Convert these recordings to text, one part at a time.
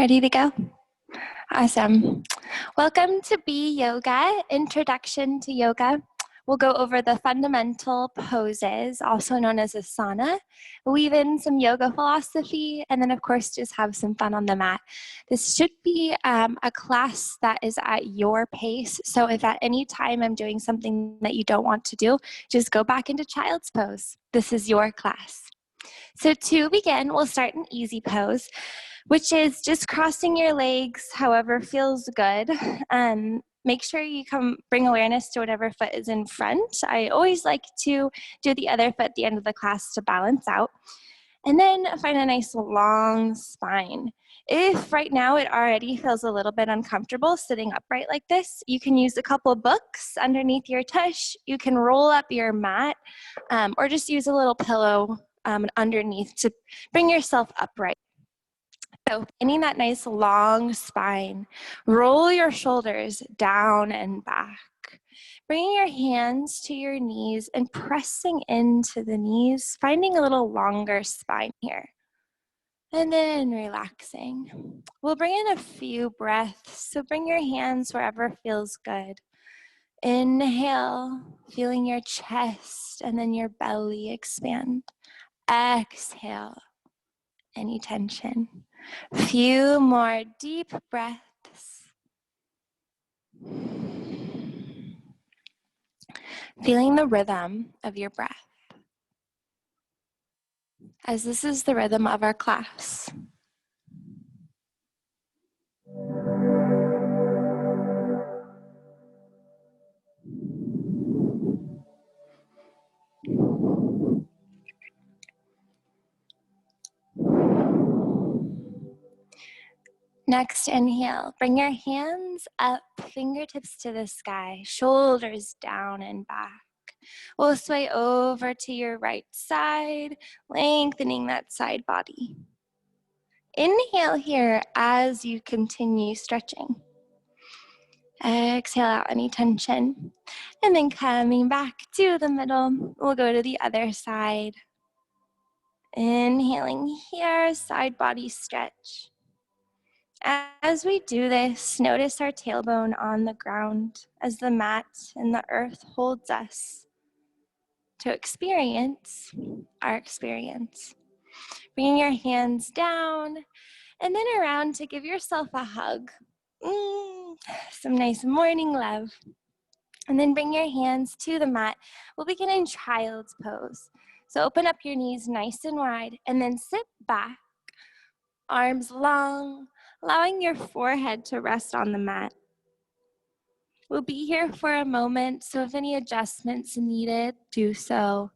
Ready to go? Awesome. Welcome to BeYoga, Introduction to Yoga. We'll go over the fundamental poses, also known as asana, weave in some yoga philosophy, and then of course just have some fun on the mat. This should be a class that is at your pace, so if at any time I'm doing something that you don't want to do, just go back into child's pose. This is your class. So to begin, we'll start an easy pose, which is just crossing your legs however feels good. Make sure you bring awareness to whatever foot is in front. I always like to do the other foot at the end of the class to balance out. And then find a nice long spine. If right now it already feels a little bit uncomfortable sitting upright like this, you can use a couple books underneath your tush. You can roll up your mat or just use a little pillow underneath to bring yourself upright. So finding that nice long spine, roll your shoulders down and back. Bringing your hands to your knees and pressing into the knees, finding a little longer spine here. And then relaxing. We'll bring in a few breaths, so bring your hands wherever feels good. Inhale, feeling your chest and then your belly expand. Exhale, any tension. Few more deep breaths. Feeling the rhythm of your breath, as this is the rhythm of our class. Next, inhale. Bring your hands up, fingertips to the sky, shoulders down and back. We'll sway over to your right side, lengthening that side body. Inhale here as you continue stretching. Exhale out any tension. And then coming back to the middle, we'll go to the other side. Inhaling here, side body stretch. As we do this, notice our tailbone on the ground as the mat and the earth holds us to experience our experience. Bringing your hands down and then around to give yourself a hug. Some nice morning love. And then bring your hands to the mat. We'll begin in child's pose. So open up your knees nice and wide and then sit back, arms long, allowing your forehead to rest on the mat. We'll be here for a moment, so if any adjustments needed, do so.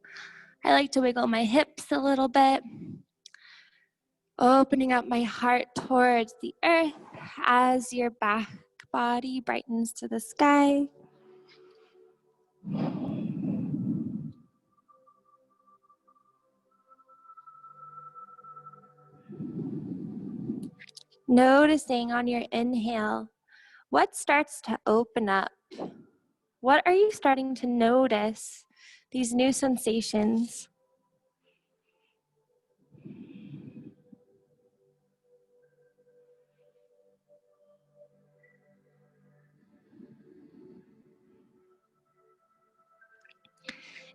I like to wiggle my hips a little bit, opening up my heart towards the earth as your back body brightens to the sky. Noticing on your inhale, what starts to open up? What are you starting to notice? These new sensations.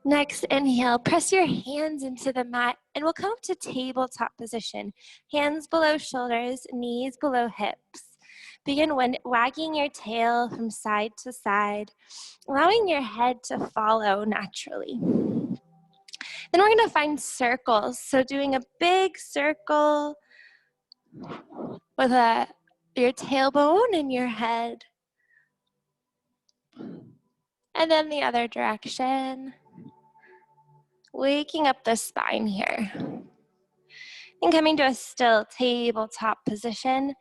Next, inhale, press your hands into the mat and we'll come up to tabletop position. Hands below shoulders, knees below hips. Begin wagging your tail from side to side, allowing your head to follow naturally. Then we're gonna find circles. So doing a big circle with your tailbone and your head. And then the other direction. Waking up the spine here. And coming to a still tabletop position,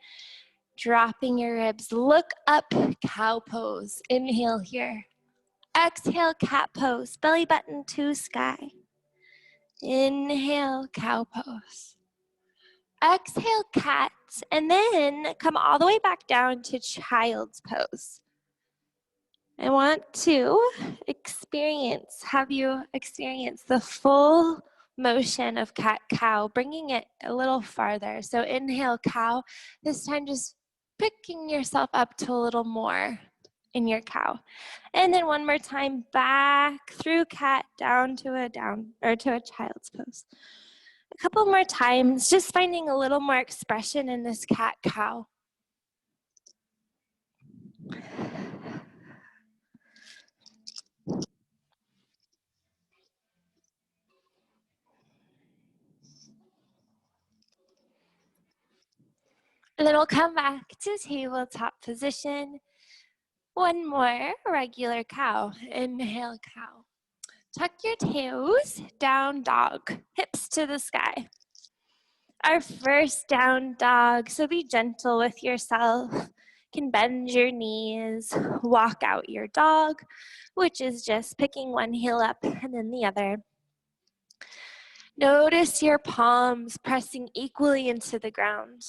dropping your ribs. Look up, cow pose. Inhale here. Exhale, cat pose. Belly button to sky. Inhale, cow pose. Exhale, cat. And then come all the way back down to child's pose. I want to have you experience the full motion of cat-cow, bringing it a little farther. So inhale, cow. This time just picking yourself up to a little more in your cow. And then one more time, back through cat, down to a child's pose. A couple more times, just finding a little more expression in this cat-cow. And then we'll come back to tabletop position. One more regular cow. Inhale, cow. Tuck your toes, down dog, hips to the sky. Our first down dog, so be gentle with yourself. You can bend your knees, walk out your dog, which is just picking one heel up and then the other. Notice your palms pressing equally into the ground.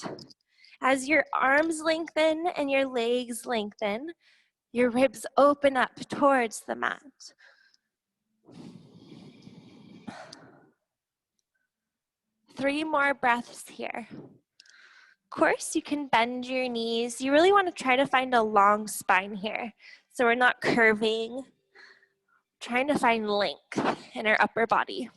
As your arms lengthen and your legs lengthen, your ribs open up towards the mat. Three more breaths here. Of course, you can bend your knees. You really want to try to find a long spine here. So we're not curving, trying to find length in our upper body.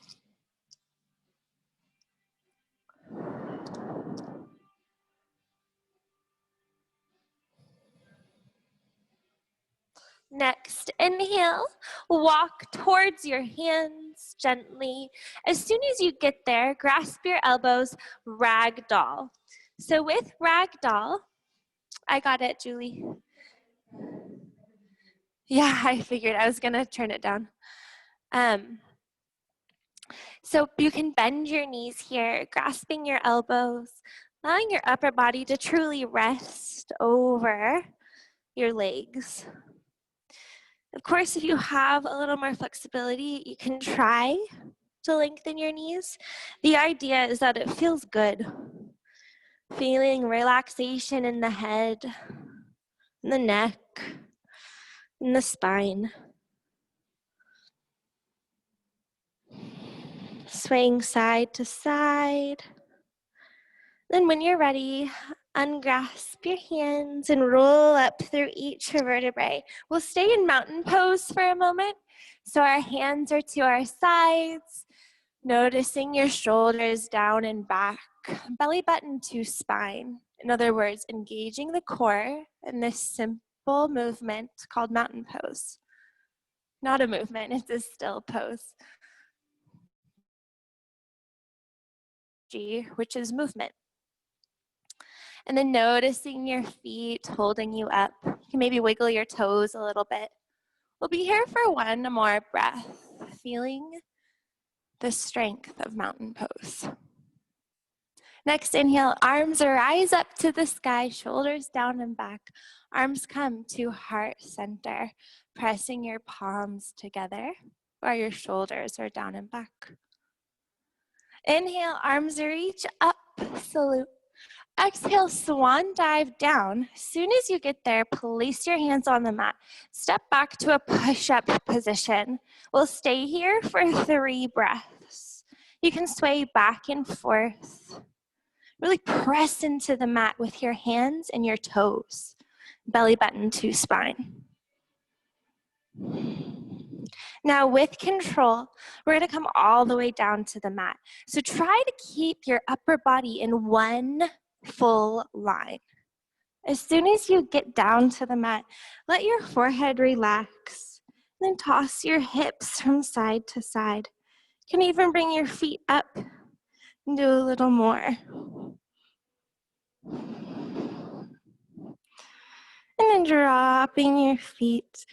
Next, inhale, walk towards your hands gently. As soon as you get there, grasp your elbows, ragdoll. So with ragdoll, I got it, Julie. Yeah, I figured I was gonna turn it down. So you can bend your knees here, grasping your elbows, allowing your upper body to truly rest over your legs. Of course, if you have a little more flexibility, you can try to lengthen your knees. The idea is that it feels good. Feeling relaxation in the head, in the neck, in the spine. Swaying side to side. Then when you're ready, unclasp your hands and roll up through each vertebrae. We'll stay in mountain pose for a moment. So our hands are to our sides, noticing your shoulders down and back, belly button to spine. In other words, engaging the core in this simple movement called mountain pose. Not a movement, it's a still pose. G, which is movement. And then noticing your feet holding you up. You can maybe wiggle your toes a little bit. We'll be here for one more breath, feeling the strength of mountain pose. Next, inhale, arms rise up to the sky, shoulders down and back. Arms come to heart center, pressing your palms together while your shoulders are down and back. Inhale, arms reach up, salute. Exhale, swan dive down. As soon as you get there, place your hands on the mat. Step back to a push-up position. We'll stay here for 3 breaths. You can sway back and forth. Really press into the mat with your hands and your toes. Belly button to spine. Now with control, we're gonna come all the way down to the mat. So try to keep your upper body in one full line. As soon as you get down to the mat, let your forehead relax. Then toss your hips from side to side. You can even bring your feet up and do a little more. And then dropping your feet.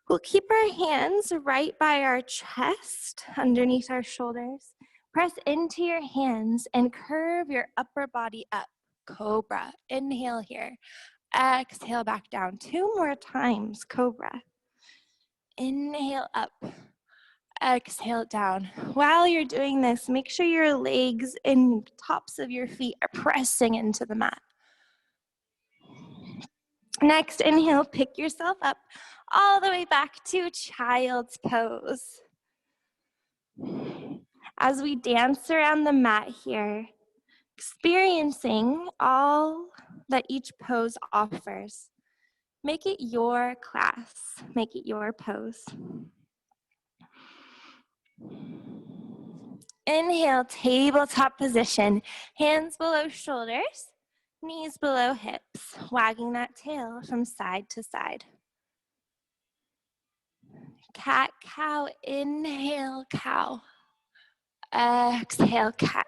We'll keep our hands right by our chest, underneath our shoulders. Press into your hands and curve your upper body up. Cobra. Inhale here. Exhale back down. 2 more times, cobra. Inhale up. Exhale down. While you're doing this, make sure your legs and tops of your feet are pressing into the mat. Next, inhale, pick yourself up all the way back to child's pose. As we dance around the mat here, experiencing all that each pose offers. Make it your class, make it your pose. Inhale, tabletop position, hands below shoulders, knees below hips, wagging that tail from side to side. Cat, cow, inhale, cow. Exhale, cat.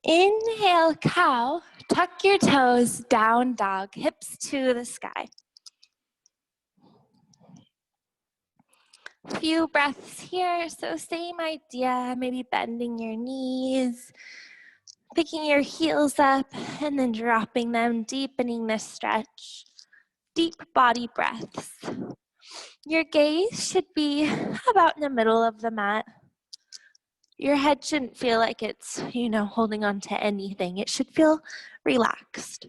Inhale, cow. Tuck your toes, down dog, hips to the sky. Few breaths here, so same idea, maybe bending your knees, picking your heels up, and then dropping them, deepening the stretch. Deep body breaths. Your gaze should be about in the middle of the mat. Your head shouldn't feel like it's, holding on to anything. It should feel relaxed.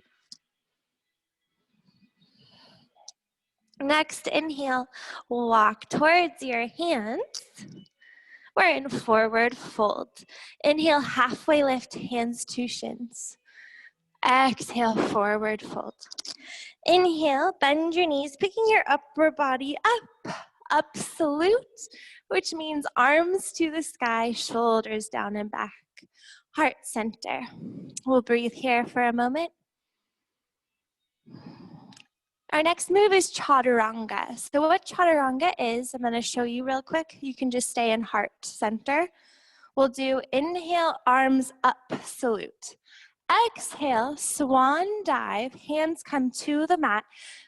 Next, inhale, walk towards your hands. We're in forward fold. Inhale, halfway lift, hands to shins. Exhale, forward fold. Inhale, bend your knees, picking your upper body up salute, which means arms to the sky, shoulders down and back, heart center. We'll breathe here for a moment. Our next move is chaturanga. So what chaturanga is, I'm going to show you real quick. You can just stay in heart center. We'll do inhale, arms up, salute. Exhale, swan dive, hands come to the mat.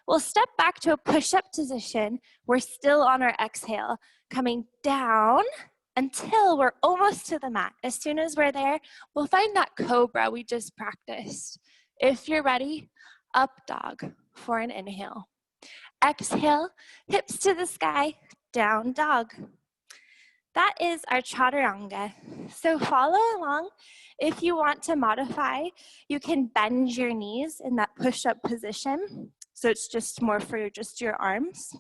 We'll step back to a push-up position. We're still on our exhale, coming down until we're almost to the mat. As soon as we're there, we'll find that cobra we just practiced. If you're ready, up dog for an inhale. Exhale, hips to the sky, down dog. That is our chaturanga. So follow along. If you want to modify, you can bend your knees in that push-up position. So it's just more for just your arms.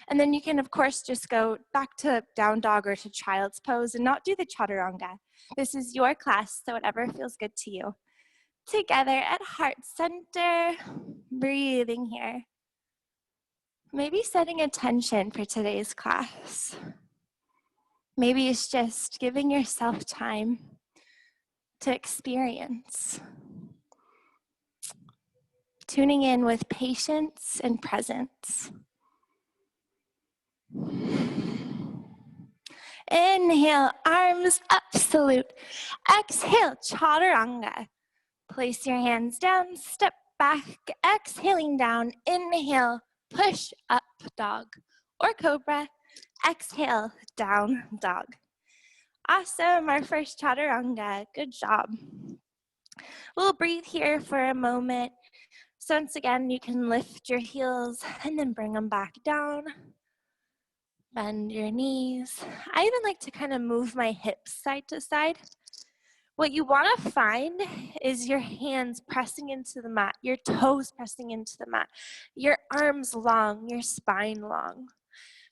And then you can, of course, just go back to down dog or to child's pose and not do the chaturanga. This is your class, so whatever feels good to you. Together at heart center, breathing here. Maybe setting attention for today's class. Maybe it's just giving yourself time to experience. Tuning in with patience and presence. Inhale, arms up, salute. Exhale, chaturanga. Place your hands down, step back, exhaling down. Inhale, push up dog or cobra. Exhale, down dog. Awesome, our first chaturanga. Good job. We'll breathe here for a moment. So once again, you can lift your heels and then bring them back down. Bend your knees. I even like to kind of move my hips side to side. What you want to find is your hands pressing into the mat, your toes pressing into the mat, your arms long, your spine long.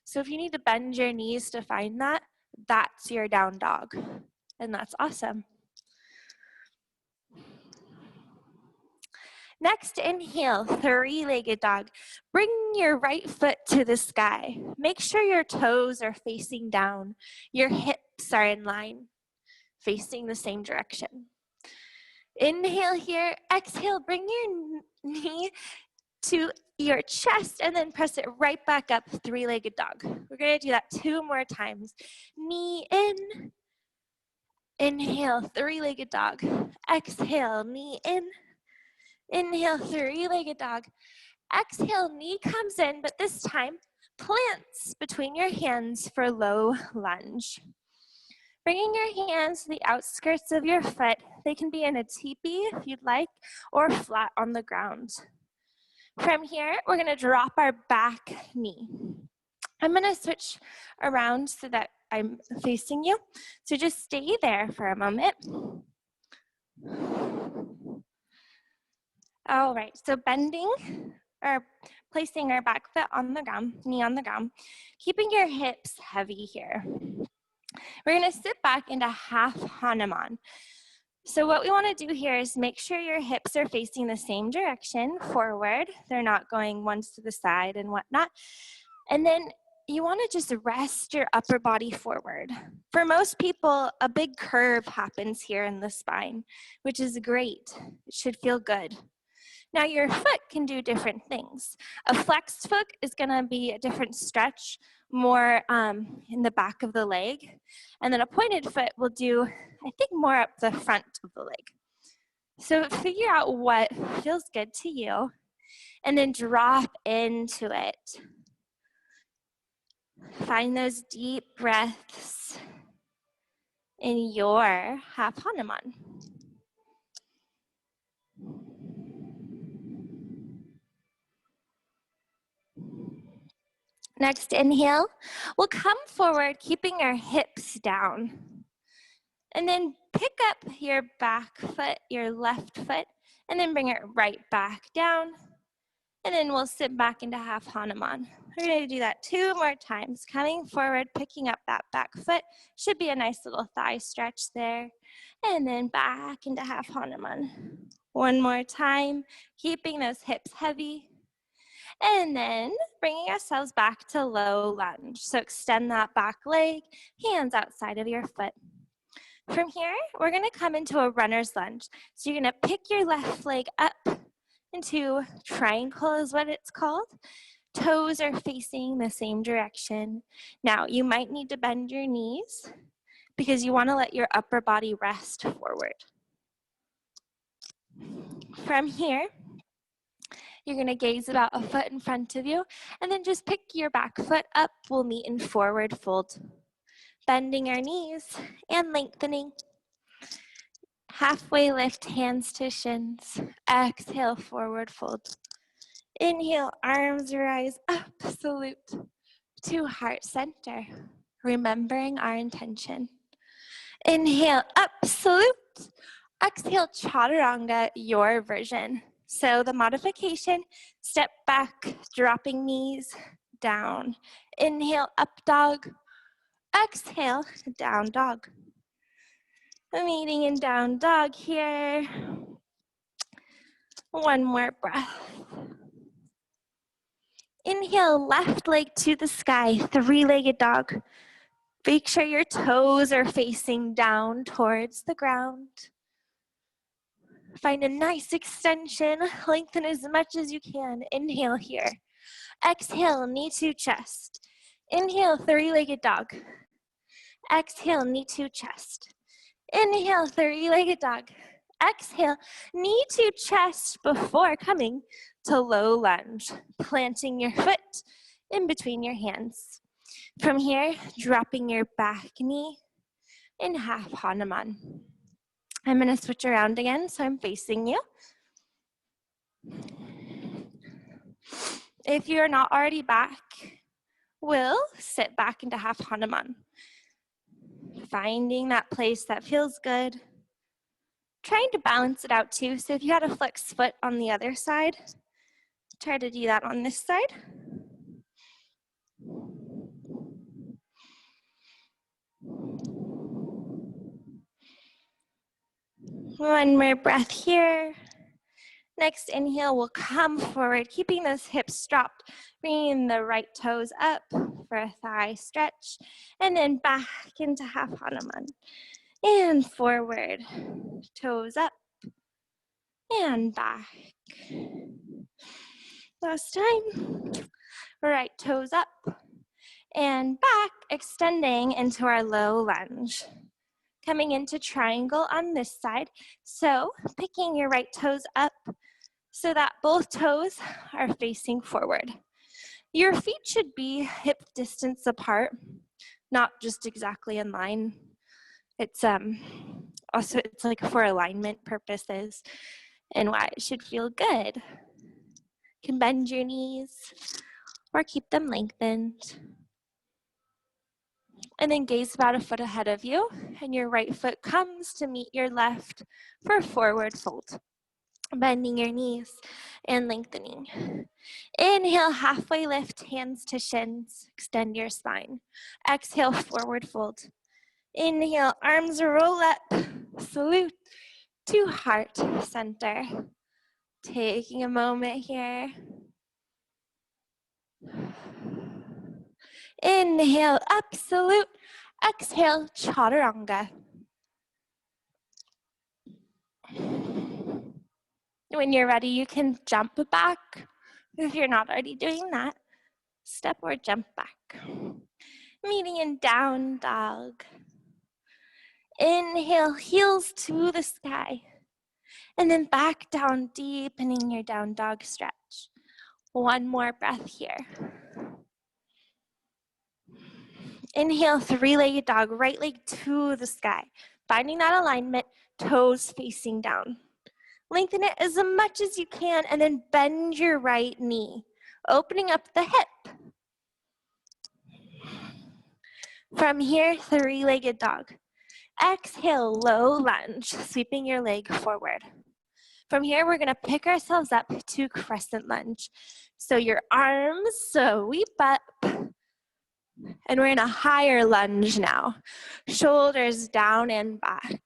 So if you need to bend your knees to find that, that's your down dog, and that's awesome. Next, inhale, three-legged dog. Bring your right foot to the sky. Make sure your toes are facing down. Your hips are in line, facing the same direction. Inhale here, exhale, bring your knee to your chest and then press it right back up, three-legged dog. We're gonna do that 2 more times. Knee in, inhale, three-legged dog. Exhale, knee in, inhale, three-legged dog. Exhale, knee comes in, but this time, plants between your hands for low lunge. Bringing your hands to the outskirts of your foot. They can be in a teepee if you'd like, or flat on the ground. From here, we're gonna drop our back knee. I'm gonna switch around so that I'm facing you. So just stay there for a moment. All right, so bending or placing our back foot on the ground, knee on the ground, keeping your hips heavy here. We're gonna sit back into half Hanuman. So what we wanna do here is make sure your hips are facing the same direction forward. They're not going once to the side and whatnot. And then you wanna just rest your upper body forward. For most people, a big curve happens here in the spine, which is great. It should feel good. Now your foot can do different things. A flexed foot is gonna be a different stretch, more in the back of the leg. And then a pointed foot will do, I think, more up the front of the leg. So figure out what feels good to you and then drop into it. Find those deep breaths in your half Hanuman. Next inhale, we'll come forward, keeping our hips down. And then pick up your back foot, your left foot, and then bring it right back down. And then we'll sit back into half Hanuman. We're gonna do that 2 more times. Coming forward, picking up that back foot. Should be a nice little thigh stretch there. And then back into half Hanuman. 1 more time, keeping those hips heavy. And then bringing ourselves back to low lunge. So extend that back leg, hands outside of your foot. From here, we're gonna come into a runner's lunge. So you're gonna pick your left leg up into triangle is what it's called. Toes are facing the same direction. Now, you might need to bend your knees because you wanna let your upper body rest forward. From here, you're gonna gaze about a foot in front of you and then just pick your back foot up. We'll meet in forward fold. Bending our knees and lengthening. Halfway lift, hands to shins. Exhale, forward fold. Inhale, arms rise up, salute to heart center, remembering our intention. Inhale, up, salute. Exhale, chaturanga, your version. So the modification, step back, dropping knees down. Inhale, up dog. Exhale, down dog. Meeting in down dog here. 1 more breath. Inhale, left leg to the sky, 3-legged dog. Make sure your toes are facing down towards the ground. Find a nice extension, lengthen as much as you can. Inhale here. Exhale, knee to chest. Inhale, 3-legged dog. Exhale, knee to chest. Inhale, 3-legged dog. Exhale, knee to chest before coming to low lunge, planting your foot in between your hands. From here, dropping your back knee in half Hanuman. I'm gonna switch around again, so I'm facing you. If you're not already back, we'll sit back into half Hanuman. Finding that place that feels good. Trying to balance it out too, so if you had a flexed foot on the other side, try to do that on this side. One more breath here. Next inhale, we'll come forward, keeping those hips dropped, bringing the right toes up for a thigh stretch, and then back into half Hanuman. And forward, toes up, and back. Last time, right toes up, and back, extending into our low lunge. Coming into triangle on this side. So picking your right toes up so that both toes are facing forward. Your feet should be hip distance apart, not just exactly in line. It's also, it's like for alignment purposes and why it should feel good. You can bend your knees or keep them lengthened. And then gaze about a foot ahead of you, and your right foot comes to meet your left for forward fold. Bending your knees and lengthening. Inhale, halfway lift, hands to shins, extend your spine. Exhale, forward fold. Inhale, arms roll up, salute to heart center. Taking a moment here. Inhale, up, salute. Exhale, chaturanga. When you're ready, you can jump back. If you're not already doing that, step or jump back. Meeting in down dog. Inhale, heels to the sky. And then back down, deepening your down dog stretch. One more breath here. Inhale, three-legged dog, right leg to the sky. Finding that alignment, toes facing down. Lengthen it as much as you can and then bend your right knee, opening up the hip. From here, three-legged dog. Exhale, low lunge, sweeping your leg forward. From here, we're gonna pick ourselves up to crescent lunge. So your arms sweep up, and we're in a higher lunge now. Shoulders down and back.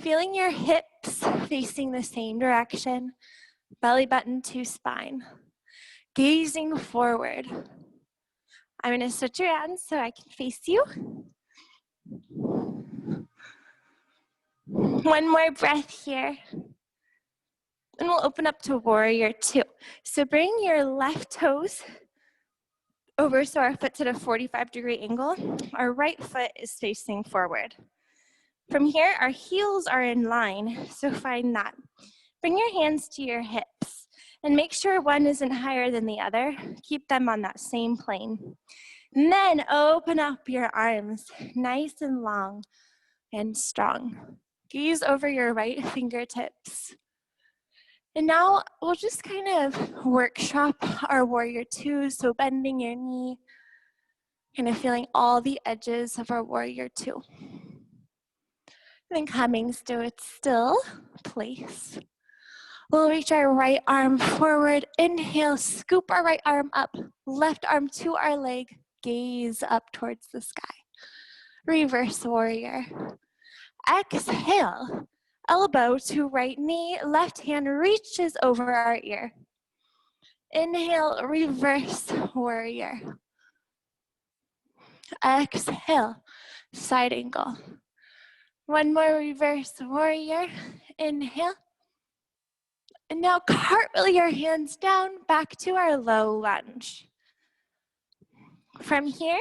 Feeling your hips facing the same direction, belly button to spine. Gazing forward. I'm gonna switch around so I can face you. One more breath here. And we'll open up to warrior two. So bring your left toes over so our foot's at a 45-degree angle. Our right foot is facing forward. From here, our heels are in line, so find that. Bring your hands to your hips and make sure one isn't higher than the other. Keep them on that same plane. And then open up your arms, nice and long and strong. Gaze over your right fingertips. And now we'll just kind of workshop our warrior two, so bending your knee, kind of feeling all the edges of our warrior two. And then coming to its still place. We'll reach our right arm forward, inhale, scoop our right arm up, left arm to our leg, gaze up towards the sky. Reverse warrior. Exhale, elbow to right knee, left hand reaches over our ear. Inhale, reverse warrior. Exhale, side angle. One more reverse warrior. Inhale. And now cartwheel your hands down back to our low lunge. From here,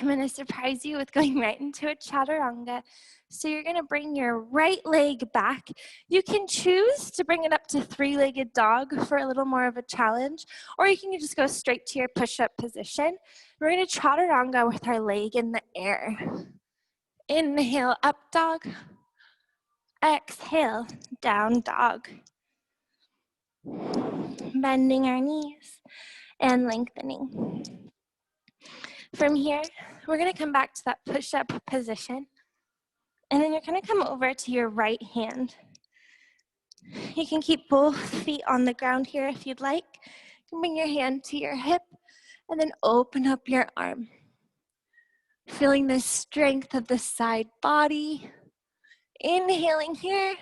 I'm going to surprise you with going right into a chaturanga. So you're going to bring your right leg back. You can choose to bring it up to three-legged dog for a little more of a challenge, or you can just go straight to your push-up position. We're going to chaturanga with our leg in the air. Inhale, up dog. Exhale, down dog. Bending our knees and lengthening. From here, we're going to come back to that push-up position. And then you're going to come over to your right hand. You can keep both feet on the ground here if you'd like. You can bring your hand to your hip and then open up your arm. Feeling the strength of the side body. Inhaling here.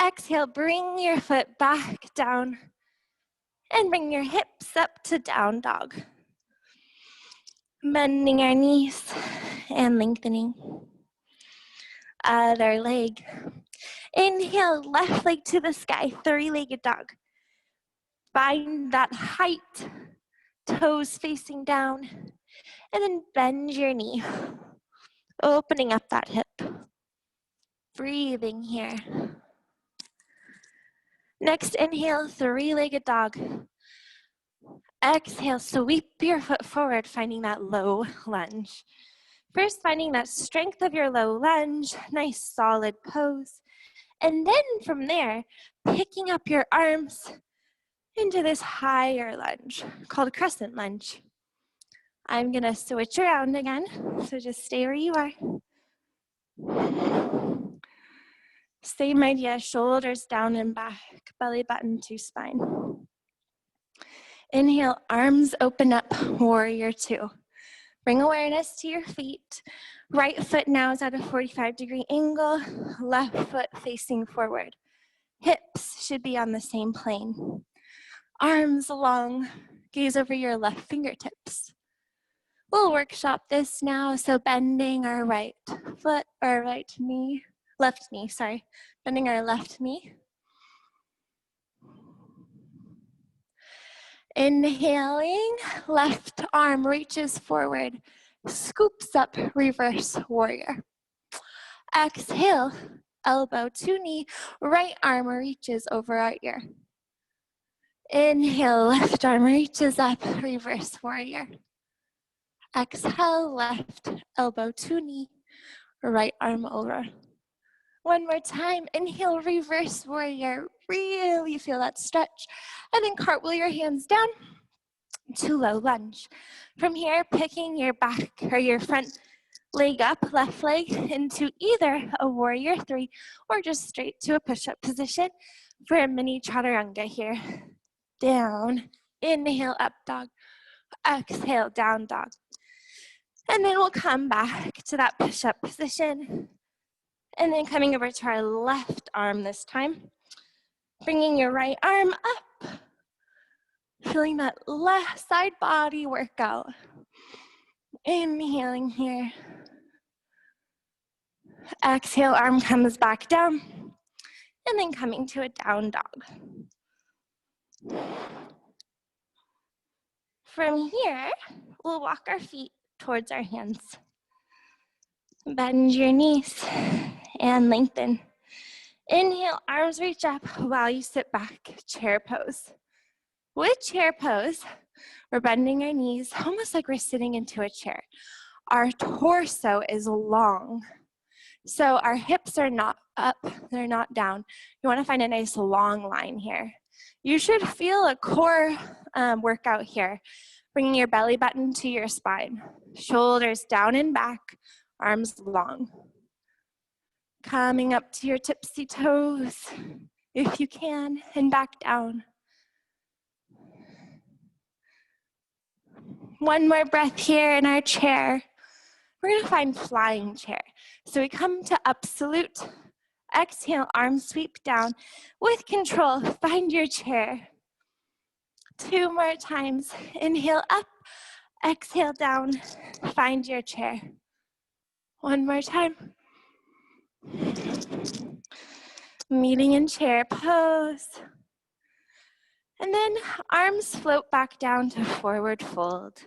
Exhale, bring your foot back down and bring your hips up to down dog. Bending our knees and lengthening. Other leg. Inhale, left leg to the sky, three-legged dog. Find that height, toes facing down, and then bend your knee, opening up that hip. Breathing here. Next, inhale, three-legged dog. Exhale, sweep your foot forward, finding that low lunge. First, finding that strength of your low lunge, nice solid pose. And then from there, picking up your arms into this higher lunge called crescent lunge. I'm gonna switch around again, so just stay where you are. Same idea, shoulders down and back, belly button to spine. Inhale, arms open up, warrior two. Bring awareness to your feet. Right foot now is at a 45-degree angle, left foot facing forward. Hips should be on the same plane. Arms long, gaze over your left fingertips. We'll workshop this now, so bending our right foot, or left knee, sorry. Bending our left knee. Inhaling, left arm reaches forward, scoops up, reverse warrior. Exhale, elbow to knee, right arm reaches over our ear. Inhale, left arm reaches up, reverse warrior. Exhale, left elbow to knee, right arm over. One more time, inhale, reverse warrior. Really feel that stretch. And then cartwheel your hands down to low lunge. From here, picking your back or your front leg up, left leg, into either a warrior 3 or just straight to a push-up position for a mini chaturanga here. Down, inhale, up dog, exhale, down dog. And then we'll come back to that push-up position. And then coming over to our left arm this time. Bringing your right arm up. Feeling that left side body workout. Inhaling here. Exhale, arm comes back down. And then coming to a down dog. From here, we'll walk our feet towards our hands. Bend your knees and lengthen. Inhale, arms reach up while you sit back, chair pose. With chair pose, we're bending our knees almost like we're sitting into a chair. Our torso is long, so our hips are not up, they're not down. You want to find a nice long line here. You should feel a core workout here, bringing your belly button to your spine. Shoulders down and back, arms long. Coming up to your tipsy toes, if you can, and back down. One more breath here in our chair. We're gonna find flying chair. So we come to absolute. Exhale, arms sweep down. With control, find your chair. 2 more times. Inhale up, exhale down, find your chair. One more time. Meeting in chair pose. And then arms float back down to forward fold.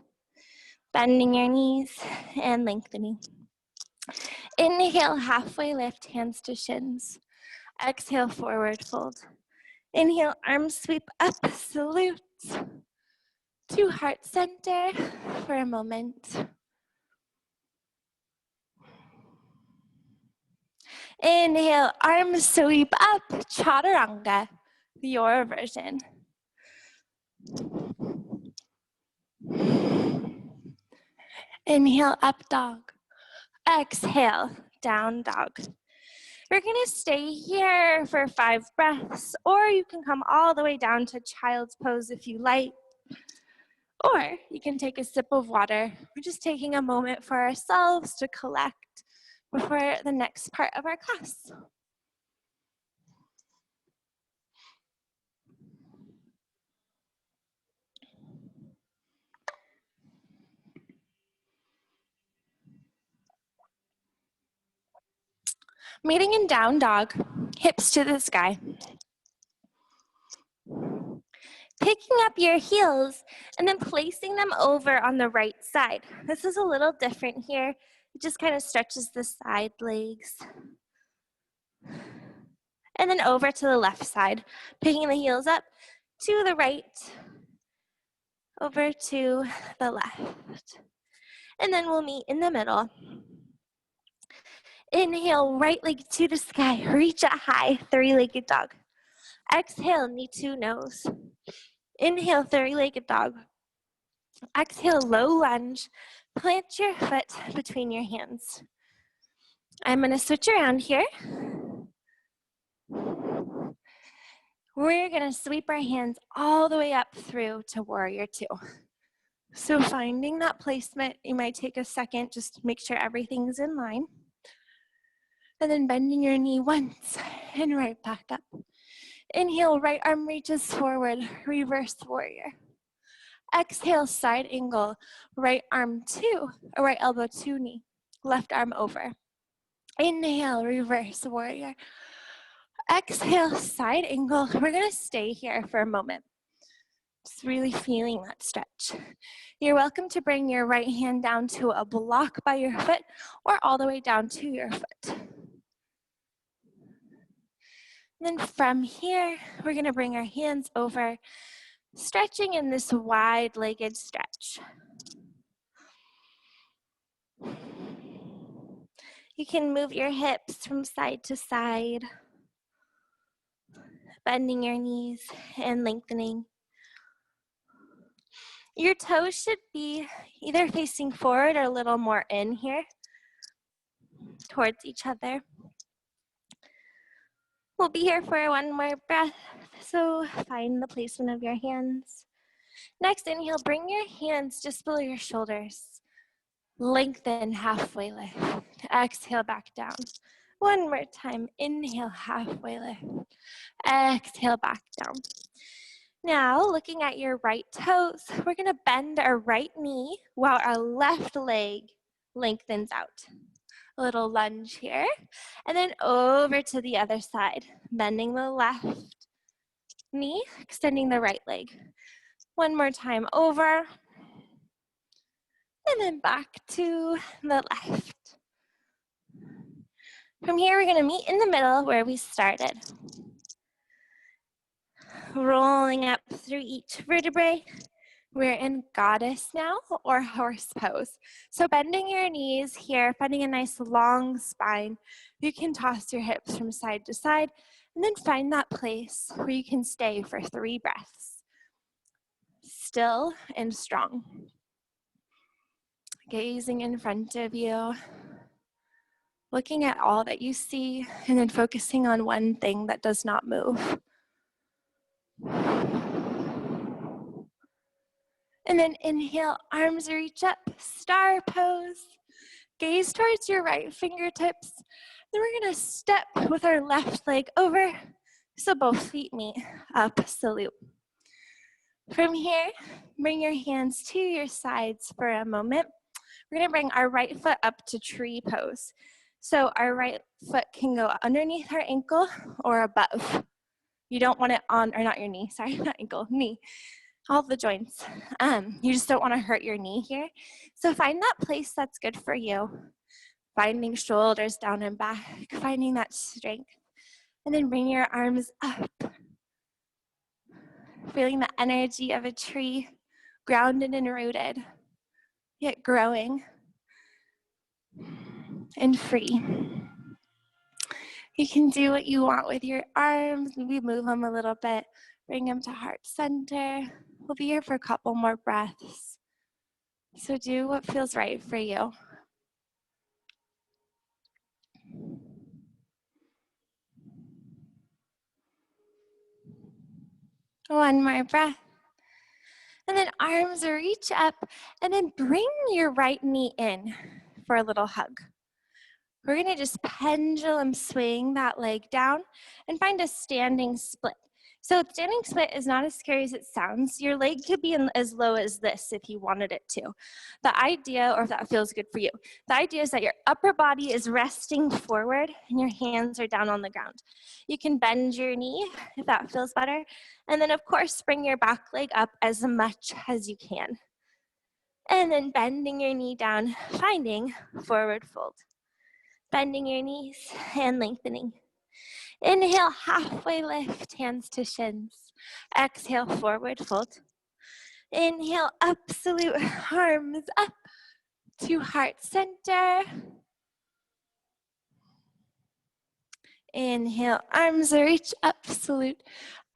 Bending your knees and lengthening. Inhale, halfway lift, hands to shins. Exhale, forward fold. Inhale, arms sweep up, salute. To heart center for a moment. Inhale, arms sweep up, chaturanga, your version. Inhale, up dog. Exhale, down dog. We're gonna stay here for 5 breaths, or you can come all the way down to child's pose if you like, or you can take a sip of water. We're just taking a moment for ourselves to collect before the next part of our class. Meeting in down dog, hips to the sky. Picking up your heels and then placing them over on the right side. This is a little different here. It just kind of stretches the side legs. And then over to the left side, picking the heels up to the right, over to the left. And then we'll meet in the middle. Inhale, right leg to the sky, reach it high, 3-legged dog. Exhale, knee to nose. Inhale, 3-legged dog. Exhale, low lunge. Plant your foot between your hands. I'm gonna switch around here. We're gonna sweep our hands all the way up through to warrior 2. So finding that placement, you might take a second just to make sure everything's in line. And then bending your knee once and right back up. Inhale, right arm reaches forward, reverse warrior. Exhale, side angle, right arm to, or right elbow to knee, left arm over. Inhale, reverse warrior. Exhale, side angle. We're gonna stay here for a moment. Just really feeling that stretch. You're welcome to bring your right hand down to a block by your foot or all the way down to your foot. And then from here, we're gonna bring our hands over, stretching in this wide-legged stretch. You can move your hips from side to side, bending your knees and lengthening. Your toes should be either facing forward or a little more in here, towards each other. We'll be here for one more breath, so find the placement of your hands. Next, inhale, bring your hands just below your shoulders. Lengthen, halfway lift. Exhale, back down. One more time, inhale, halfway lift. Exhale, back down. Now, looking at your right toes, we're gonna bend our right knee while our left leg lengthens out. A little lunge here, and then over to the other side, bending the left knee, extending the right leg. One more time over, and then back to the left. From here, we're gonna meet in the middle where we started. Rolling up through each vertebrae. We're in goddess now, or horse pose. So bending your knees here, finding a nice long spine. You can toss your hips from side to side, and then find that place where you can stay for 3 breaths. Still and strong. Gazing in front of you, looking at all that you see, and then focusing on one thing that does not move. And then inhale, arms reach up, star pose. Gaze towards your right fingertips. Then we're gonna step with our left leg over, so both feet meet up, salute. From here, bring your hands to your sides for a moment. We're gonna bring our right foot up to tree pose. So our right foot can go underneath our ankle or above. You don't want it on, or not your knee, sorry, not ankle, knee. All the joints. You just don't want to hurt your knee here. So find that place that's good for you. Finding shoulders down and back, finding that strength. And then bring your arms up. Feeling the energy of a tree, grounded and rooted, yet growing and free. You can do what you want with your arms. Maybe move them a little bit. Bring them to heart center. We'll be here for a couple more breaths. So do what feels right for you. One more breath. And then arms reach up, and then bring your right knee in for a little hug. We're gonna just pendulum swing that leg down and find a standing split. So standing split is not as scary as it sounds. Your leg could be as low as this if you wanted it to. The idea, or if that feels good for you, the idea is that your upper body is resting forward and your hands are down on the ground. You can bend your knee if that feels better. And then of course, bring your back leg up as much as you can. And then bending your knee down, finding forward fold. Bending your knees and lengthening. Inhale, halfway lift, hands to shins. Exhale, forward fold. Inhale, absolute arms up to heart center. Inhale, arms reach up, salute.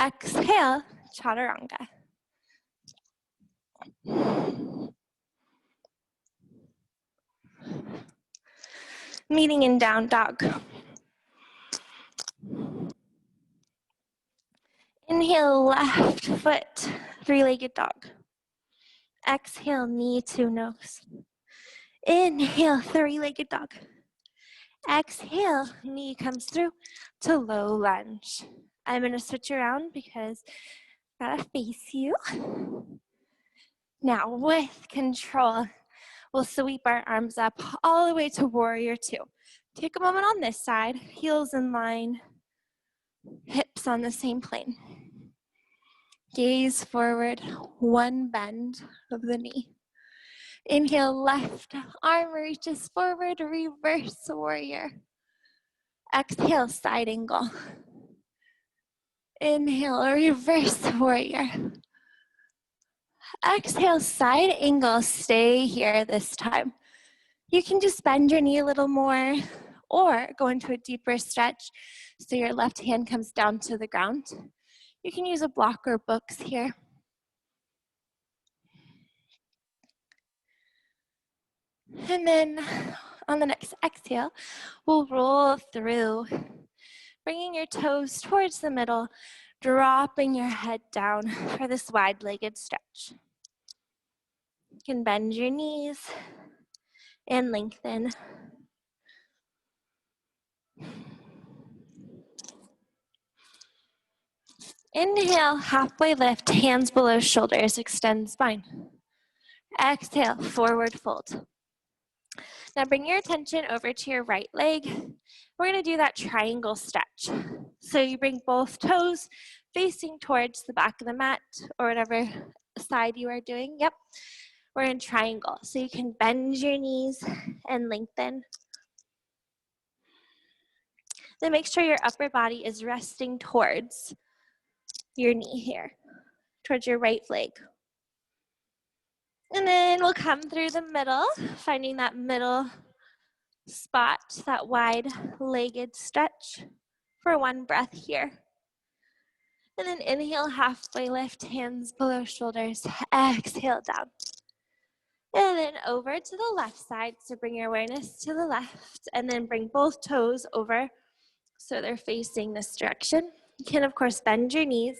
Exhale, chaturanga. Meeting in down dog. Inhale, left foot, 3-legged dog. Exhale, knee to nose. Inhale, three-legged dog. Exhale, knee comes through to low lunge. I'm gonna switch around because I gotta face you. Now, with control, we'll sweep our arms up all the way to warrior two. Take a moment on this side, heels in line, hips on the same plane. Gaze forward, one bend of the knee. Inhale, left arm reaches forward, reverse warrior. Exhale, side angle. Inhale, reverse warrior. Exhale, side angle, stay here this time. You can just bend your knee a little more or go into a deeper stretch so your left hand comes down to the ground. You can use a block or books here. And then on the next exhale, we'll roll through, bringing your toes towards the middle, dropping your head down for this wide-legged stretch. You can bend your knees and lengthen. Inhale, halfway lift, hands below shoulders, extend spine. Exhale, forward fold. Now bring your attention over to your right leg. We're gonna do that triangle stretch. So you bring both toes facing towards the back of the mat or whatever side you are doing. Yep, we're in triangle. So you can bend your knees and lengthen. Then make sure your upper body is resting towards your knee here, towards your right leg. And then we'll come through the middle, finding that middle spot, that wide-legged stretch for one breath here. And then inhale, halfway lift, hands below shoulders, exhale down. And then over to the left side, so bring your awareness to the left, and then bring both toes over so they're facing this direction. You can, of course, bend your knees,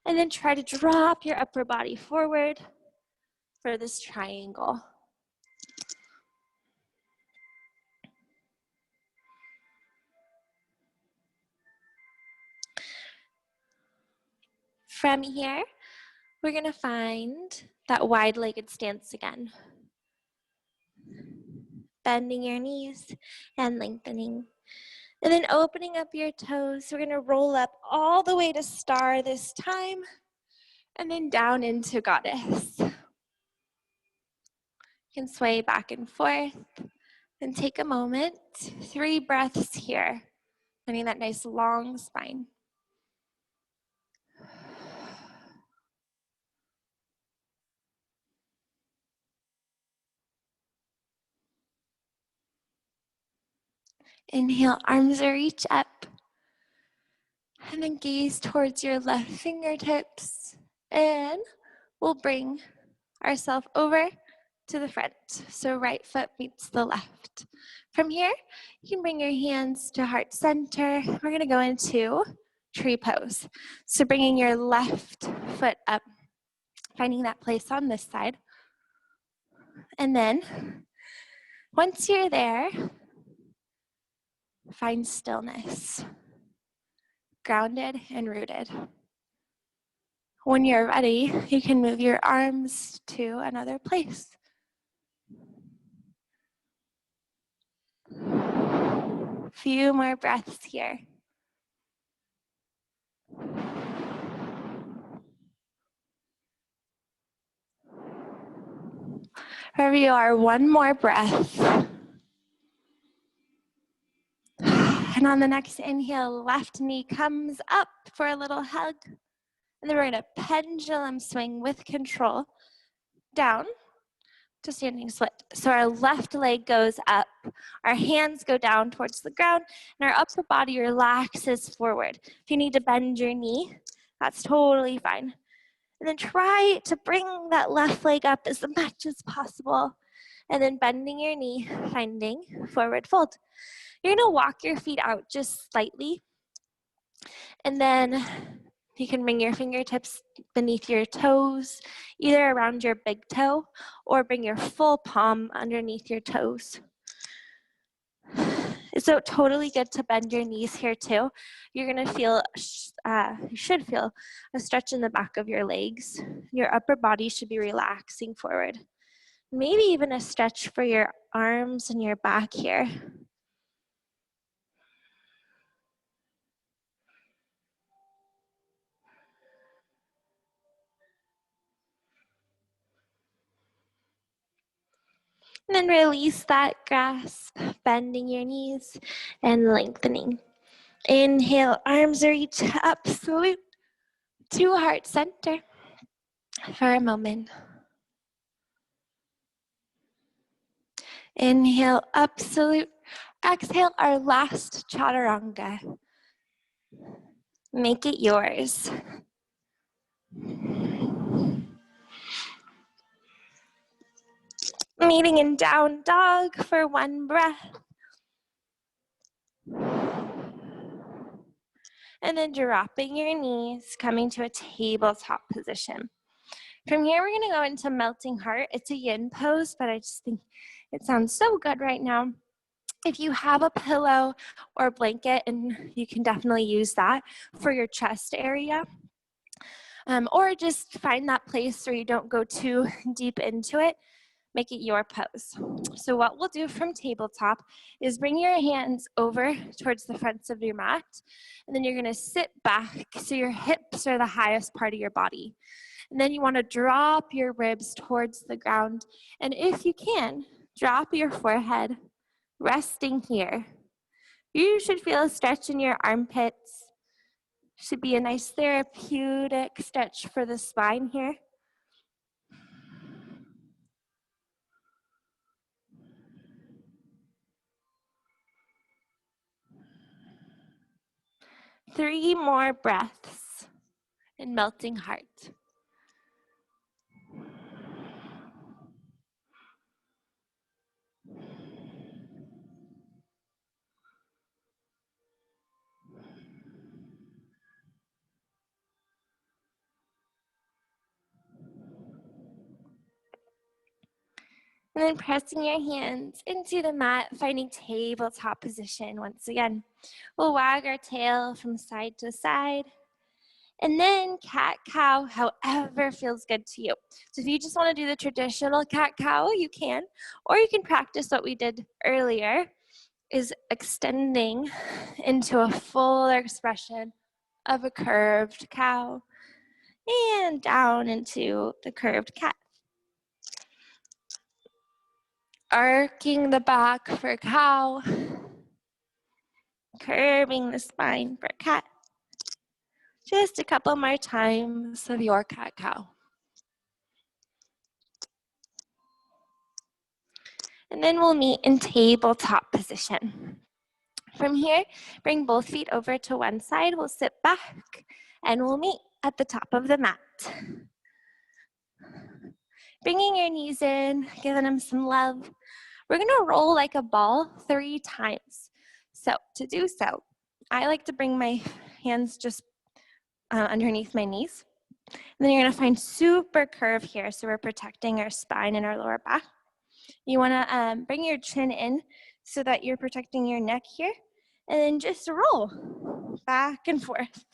and then try to drop your upper body forward for this triangle. From here, we're gonna find that wide-legged stance again. Bending your knees and lengthening. And then opening up your toes, we're gonna roll up all the way to star this time, and then down into goddess. You can sway back and forth, and take a moment, 3 breaths here, finding that nice long spine. Inhale, arms reach up. And then gaze towards your left fingertips. And we'll bring ourselves over to the front. So right foot meets the left. From here, you can bring your hands to heart center. We're gonna go into tree pose. So bringing your left foot up, finding that place on this side. And then once you're there, find stillness, grounded and rooted. When you're ready, you can move your arms to another place. Few more breaths here. Wherever you are, one more breath. And on the next inhale, left knee comes up for a little hug. And then we're gonna pendulum swing with control down to standing split. So our left leg goes up, our hands go down towards the ground, and our upper body relaxes forward. If you need to bend your knee, that's totally fine. And then try to bring that left leg up as much as possible. And then bending your knee, finding forward fold. You're gonna walk your feet out just slightly. And then you can bring your fingertips beneath your toes, either around your big toe, or bring your full palm underneath your toes. It's so totally good to bend your knees here too. You're gonna feel, you should feel a stretch in the back of your legs. Your upper body should be relaxing forward. Maybe even a stretch for your arms and your back here. And then release that grasp, bending your knees and lengthening. Inhale, arms reach up, salute to heart center for a moment. Inhale, up, salute. Exhale, our last chaturanga. Make it yours. Meeting in down dog for one breath. And then dropping your knees, coming to a tabletop position. From here, we're gonna go into melting heart. It's a yin pose, but I just think it sounds so good right now. If you have a pillow or blanket, and you can definitely use that for your chest area, or just find that place where you don't go too deep into it, make it your pose. So what we'll do from tabletop is bring your hands over towards the fronts of your mat, and then you're gonna sit back so your hips are the highest part of your body. And then you wanna drop your ribs towards the ground, and if you can, drop your forehead, resting here. You should feel a stretch in your armpits. Should be a nice therapeutic stretch for the spine here. Three more breaths in melting heart. And then pressing your hands into the mat, finding tabletop position once again. We'll wag our tail from side to side. And then cat-cow, however feels good to you. So if you just want to do the traditional cat-cow, you can. Or you can practice what we did earlier, is extending into a full expression of a curved cow and down into the curved cat. Arcing the back for cow, curving the spine for cat. Just a couple more times of your cat-cow. And then we'll meet in tabletop position. From here, bring both feet over to one side. We'll sit back and we'll meet at the top of the mat. Bringing your knees in, giving them some love. We're gonna roll like a ball 3 times. So to do so, I like to bring my hands just underneath my knees. And then you're gonna find super curve here, so we're protecting our spine and our lower back. You wanna bring your chin in so that you're protecting your neck here, and then just roll back and forth.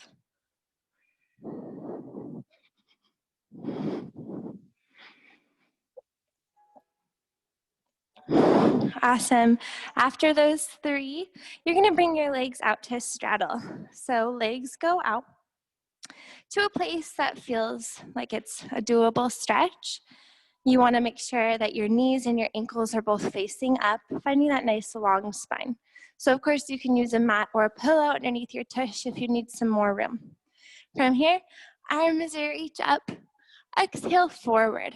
Awesome. After those 3, you're gonna bring your legs out to straddle. So legs go out to a place that feels like it's a doable stretch. You wanna make sure that your knees and your ankles are both facing up, finding that nice long spine. So of course you can use a mat or a pillow underneath your tush if you need some more room. From here, arms reach up, exhale forward.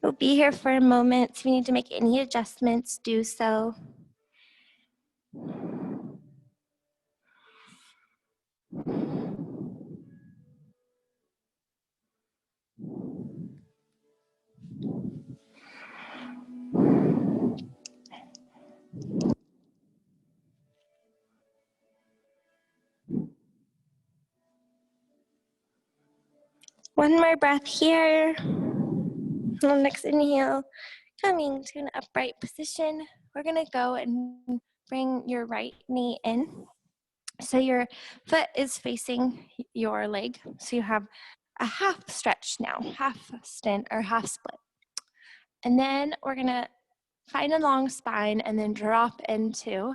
We'll be here for a moment. If you need to make any adjustments, do so. One more breath here. Next inhale, coming to an upright position. We're gonna go and bring your right knee in. So your foot is facing your leg. So you have a half stretch now, half stand or half split. And then we're gonna find a long spine and then drop into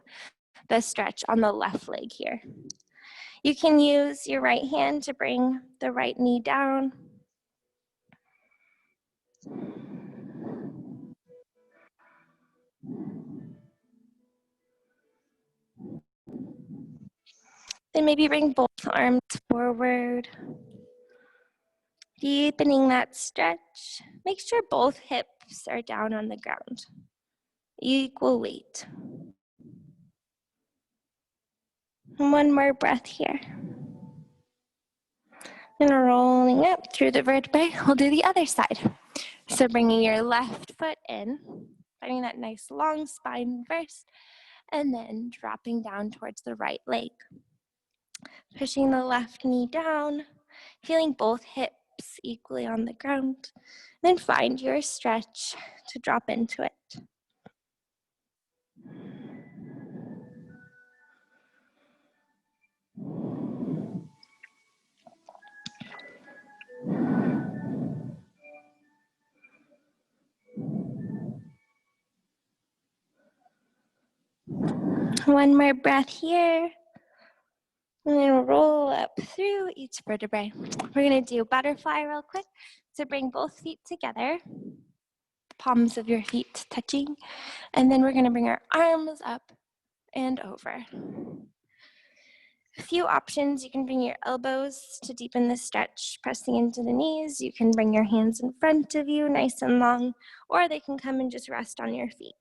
the stretch on the left leg here. You can use your right hand to bring the right knee down. Then maybe bring both arms forward. Deepening that stretch. Make sure both hips are down on the ground. Equal weight. One more breath here. And rolling up through the vertebrae, we'll do the other side. So bringing your left foot in, finding that nice long spine first, and then dropping down towards the right leg. Pushing the left knee down, feeling both hips equally on the ground. Then find your stretch to drop into it. One more breath here. And then roll up through each vertebrae. We're gonna do butterfly real quick. So bring both feet together, palms of your feet touching. And then we're gonna bring our arms up and over. A few options. You can bring your elbows to deepen the stretch, pressing into the knees. You can bring your hands in front of you, nice and long, or they can come and just rest on your feet.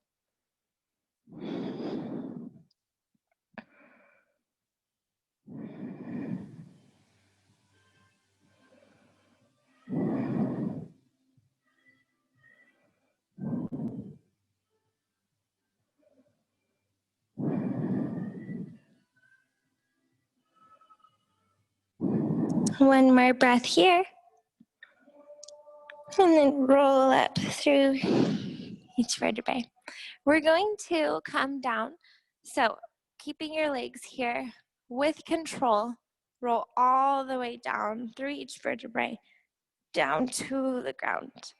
One more breath here. And then roll up through each vertebrae. We're going to come down. So keeping your legs here with control, roll all the way down through each vertebrae, down to the ground.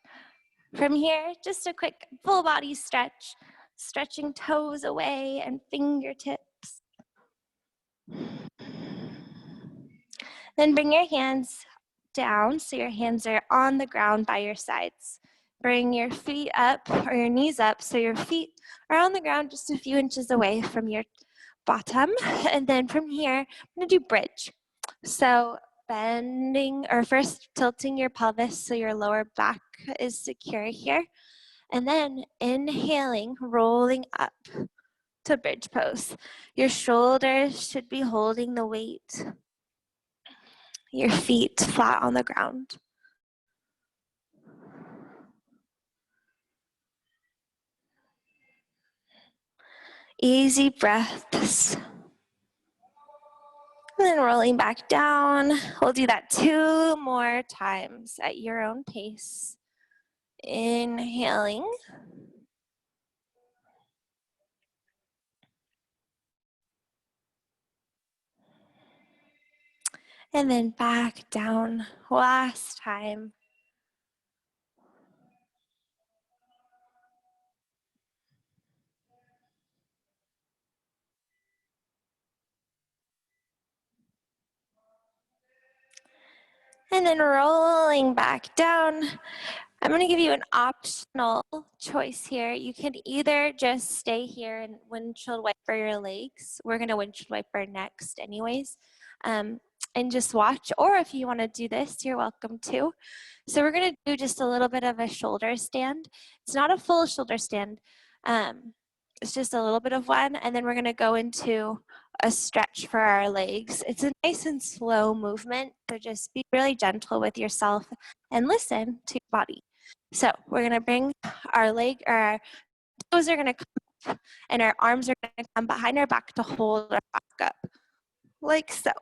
From here, just a quick full body stretch, stretching toes away and fingertips. Then bring your hands down so your hands are on the ground by your sides. Bring your feet up or your knees up so your feet are on the ground just a few inches away from your bottom. And then from here, I'm gonna do bridge. So bending or first tilting your pelvis so your lower back is secure here. And then inhaling, rolling up to bridge pose. Your shoulders should be holding the weight. Your feet flat on the ground. Easy breaths. And then rolling back down. We'll do that 2 more times at your own pace. Inhaling. And then back down. Last time. And then rolling back down. I'm gonna give you an optional choice here. You can either just stay here and windshield wiper your legs. We're gonna windshield wiper next anyways. And just watch, or if you wanna do this, you're welcome to. So we're gonna do just a little bit of a shoulder stand. It's not a full shoulder stand. It's just a little bit of one, and then we're gonna go into a stretch for our legs. It's a nice and slow movement, so just be really gentle with yourself and listen to your body. So we're gonna bring our our toes are gonna come up, and our arms are gonna come behind our back to hold our back up, like so.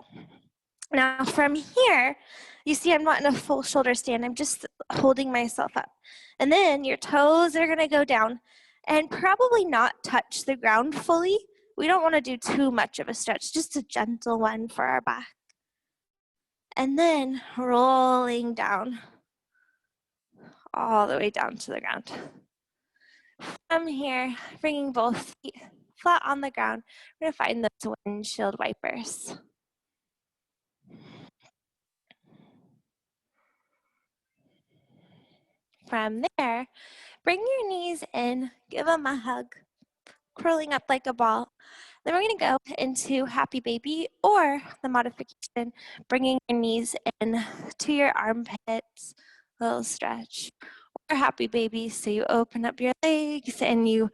Now from here, you see I'm not in a full shoulder stand. I'm just holding myself up. And then your toes are gonna go down and probably not touch the ground fully. We don't wanna do too much of a stretch, just a gentle one for our back. And then rolling down, all the way down to the ground. From here, bringing both feet flat on the ground, we're gonna find those windshield wipers. From there, bring your knees in, give them a hug, curling up like a ball. Then we're gonna go into happy baby or the modification, bringing your knees in to your armpits, a little stretch. Or happy baby, so you open up your legs and you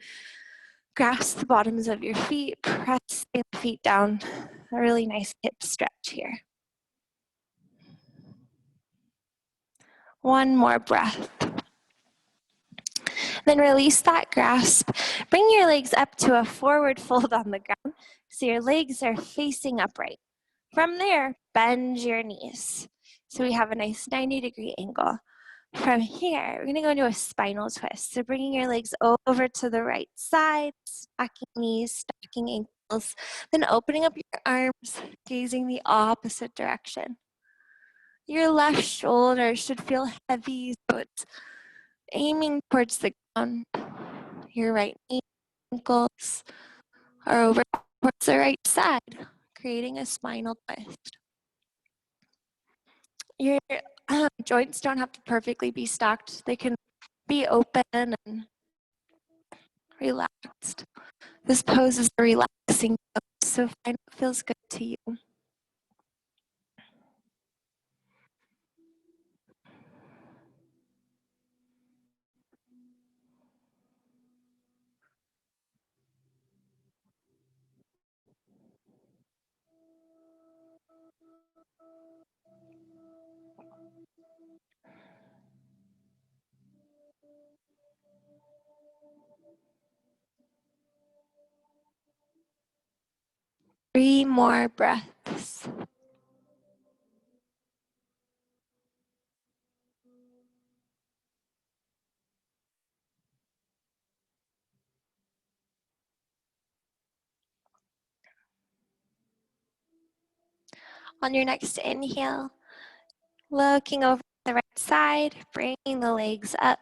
grasp the bottoms of your feet, press the feet down. A really nice hip stretch here. One more breath. Then release that grasp. Bring your legs up to a forward fold on the ground so your legs are facing upright. From there, bend your knees. So we have a nice 90-degree angle. From here, we're gonna go into a spinal twist. So bringing your legs over to the right side, stacking knees, stacking ankles, then opening up your arms, gazing the opposite direction. Your left shoulder should feel heavy, so it's aiming towards the ground. Your right knee ankles are over towards the right side, creating a spinal twist. Your joints don't have to perfectly be stacked. They can be open and relaxed. This pose is a relaxing pose, so find what feels good to you. Three more breaths. On your next inhale, looking over the right side, bringing the legs up.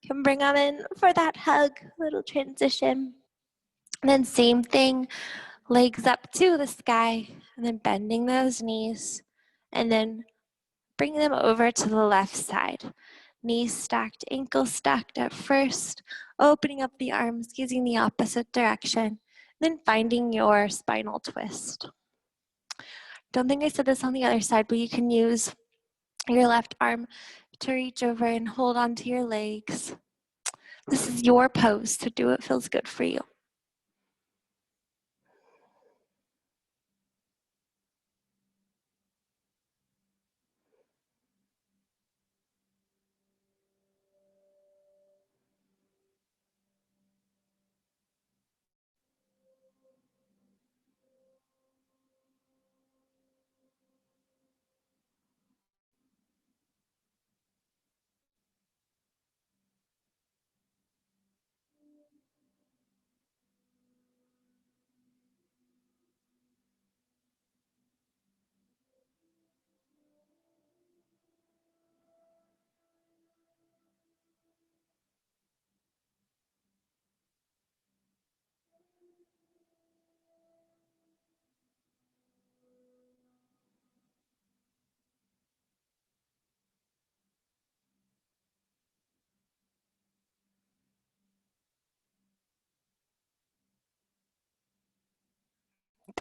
You can bring them in for that hug, little transition. And then same thing, legs up to the sky, and then bending those knees, and then bring them over to the left side. Knees stacked, ankles stacked at first, opening up the arms, gazing the opposite direction, then finding your spinal twist. Don't think I said this on the other side, but you can use your left arm to reach over and hold onto your legs. This is your pose, so do what feels good for you.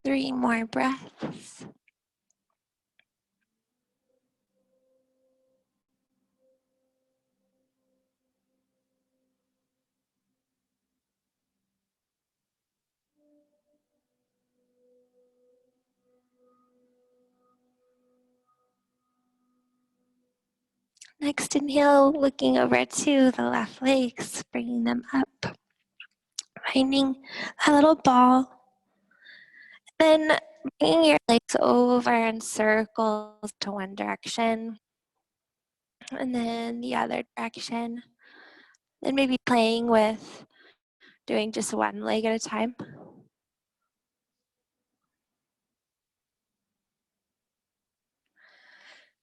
Three more breaths. Next inhale, looking over to the left legs, bringing them up, finding a little ball. Then Bringing your legs over in circles to one direction and then the other direction. Then maybe playing with doing just one leg at a time.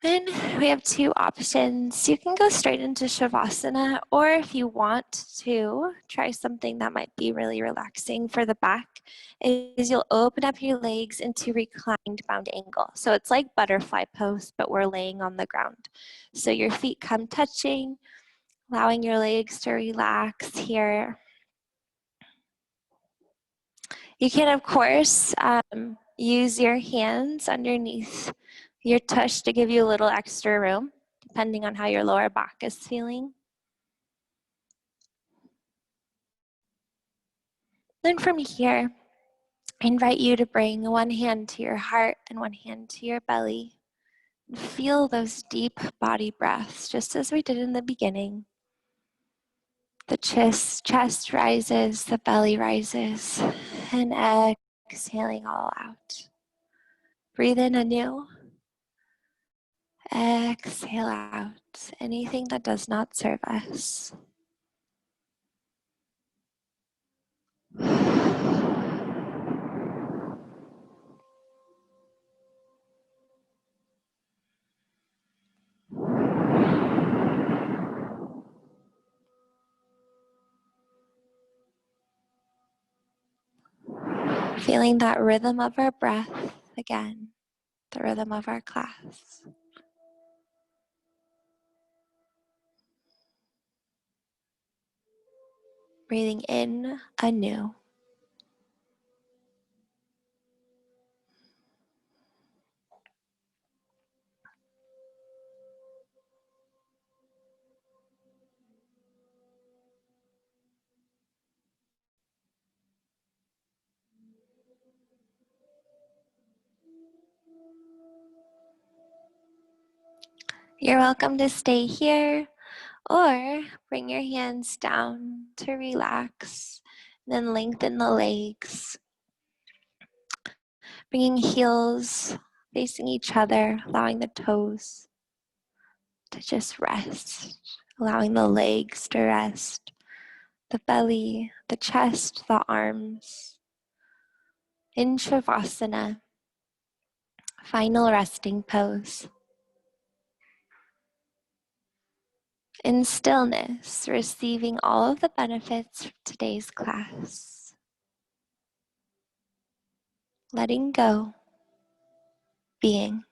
Then we have two options. You can go straight into Shavasana, or if you want to try something that might be really relaxing for the back, is you'll open up your legs into reclined bound angle. So it's like butterfly pose, but we're laying on the ground. So your feet come touching, allowing your legs to relax here. You can, of course, use your hands underneath your tush to give you a little extra room, depending on how your lower back is feeling. Then from here, I invite you to bring one hand to your heart and one hand to your belly. And feel those deep body breaths, just as we did in the beginning. The chest rises, the belly rises, and exhaling all out. Breathe in anew. Exhale out anything that does not serve us. Feeling that rhythm of our breath again, the rhythm of our class. Breathing in anew. You're welcome to stay here or bring your hands down to relax, then lengthen the legs, bringing heels facing each other, allowing the toes to just rest, allowing the legs to rest, the belly, the chest, the arms. In Shavasana, final resting pose. In stillness, receiving all of the benefits of today's class. Letting go, being.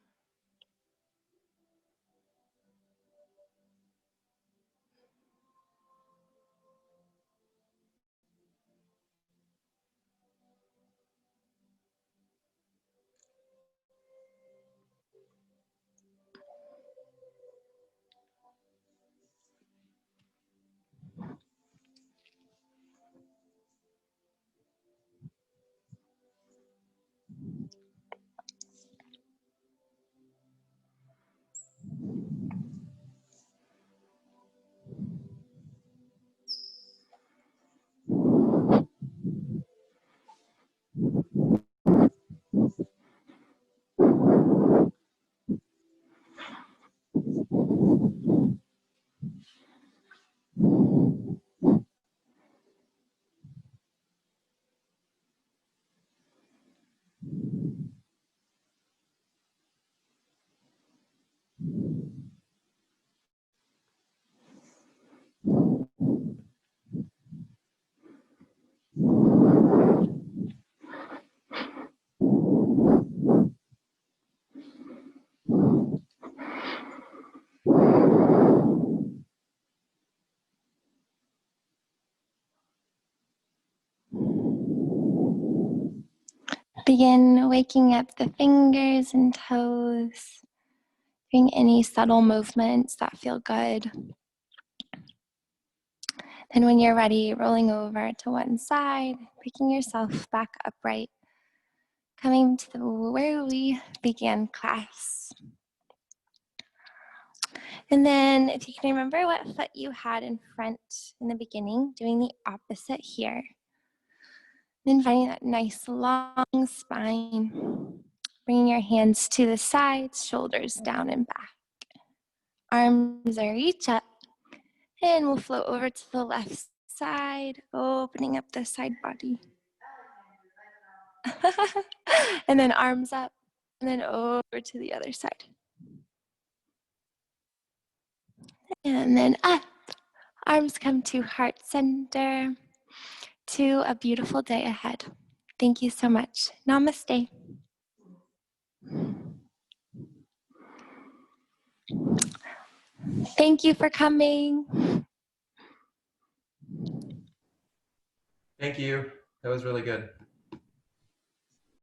Begin waking up the fingers and toes, doing any subtle movements that feel good. And when you're ready, rolling over to one side, picking yourself back upright, coming to where we began class. And then if you can remember what foot you had in front in the beginning, doing the opposite here. Then finding that nice long spine. Bringing your hands to the sides, shoulders down and back. Arms are reach up. And we'll float over to the left side, opening up the side body. And then arms up, and then over to the other side. And then up. Arms come to heart center. To a beautiful day ahead. Thank you so much. Namaste. Thank you for coming. Thank you. That was really good.